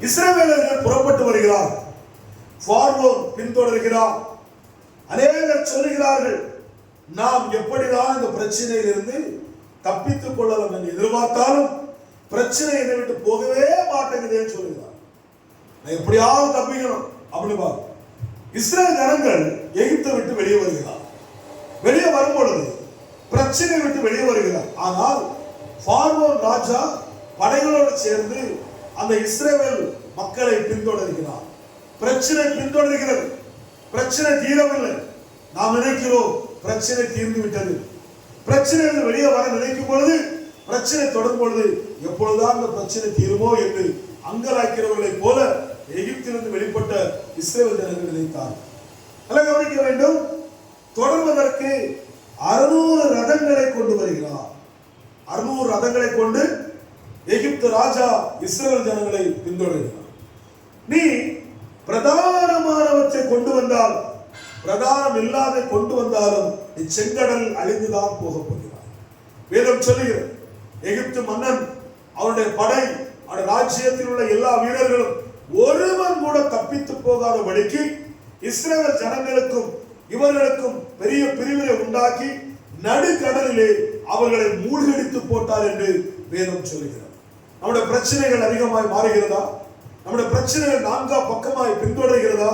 இஸ்ரவேலர்கள் புறப்பட்டு வருகிறார். பார்வோன் பின்தொடர்கிறார். அநேகர் சொல்லுகிறார்கள், நாம் எப்படிதான் இந்த பிரச்சனையிலிருந்து தப்பித்துக் கொள்ளலாம் என்று எதிர்பார்த்தாலும் பிரச்சனை என்னை விட்டு போகவே மாட்டேங்குதுன்னு சொல்லுகிறார். எப்படியாவது தப்பிக்கணும் அப்படின்னு இஸ்ரவேல் ஜனங்கள் எகிப்தை விட்டு வெளியே வருகிறார். வெளியே வரும்பொழுது பிரச்சனை விட்டு வெளியே வருகிறார். ஆனால் பார்வோன் ராஜா படைகளோடு சேர்ந்து அந்த இஸ்ரவேல் மக்களை பின்தொடர்கிறார். பிரச்சனை பின்தொடர்கிறது. பிரச்சனை தீரவில்லை. நாம் நினைக்கிறோம் பிரச்சனை தீர்ந்து விட்டது. பிரச்சனை வெளியே வர நினைக்கும் பொழுது, பிரச்சனை தொடரும் பொழுது எப்பொழுதுதான் அந்த பிரச்சனை தீருமோ என்று அங்கலாய்க்கிறவர்களை போல எகிப்திலிருந்து வெளிப்பட்ட இஸ்ரவேல் ஜனங்கள் நினைத்தார். கவனிக்க வேண்டும். தொடர்வதற்கு 600 ரதங்களை கொண்டு வருகிறார். 600 ரதங்களை கொண்டு எகிப்து ராஜா இஸ்ரவேல் ஜனங்களை பின்தொடர்கிறார். நீ பிரதானமானவற்றை கொண்டு வந்தால், பிரதானம் இல்லாத கொண்டு வந்தாலும் நீ செங்கடல் அழிந்துதான் போக போகிறார். வேதம் சொல்லுகிறது, எகிப்து மன்னன், அவருடைய படை, அவருடைய ராஜ்யத்தில் உள்ள எல்லா வீரர்களும் ஒருவன் கூட தப்பித்து போகாதபடிக்கு இஸ்ரவேல் ஜனங்களுக்கும் இவர்களுக்கும் பெரிய பிரிவினை உண்டாக்கி நடுக்கடலிலே அவர்களை மூழ்கடித்து போட்டார் என்று வேதம் சொல்லுகிறது. நம்முடைய பிரச்சனைகள் அதிகமாய் மாறுகிறதா? நம்முடைய பிரச்சனைகள் 4 பக்கமாய் பின்தொடர்கிறதா?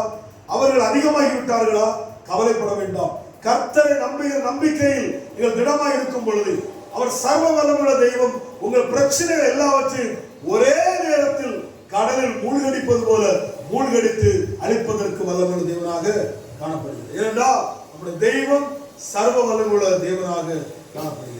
அவர்கள் அதிகமாகி விட்டார்களா? கவலைப்பட வேண்டாம். கர்த்தரை நம்புகிற நம்பிக்கையில் நீங்கள் திடமாய் இருக்கும் பொழுது அவர் சர்வ வல்லமையுள்ள தெய்வம் உங்கள் பிரச்சனைகள் எல்லாவற்றையும் ஒரே நேரத்தில் கடலில் மூழ்கடிப்பது போல மூழ்கடித்து அழிப்பதற்கு வல்லமையுள்ள தேவனாக காணப்படுகிறது. ஏனென்றால் நம்முடைய தெய்வம் சர்வ வல்லமையுள்ள தேவனாக காணப்படுகிறது.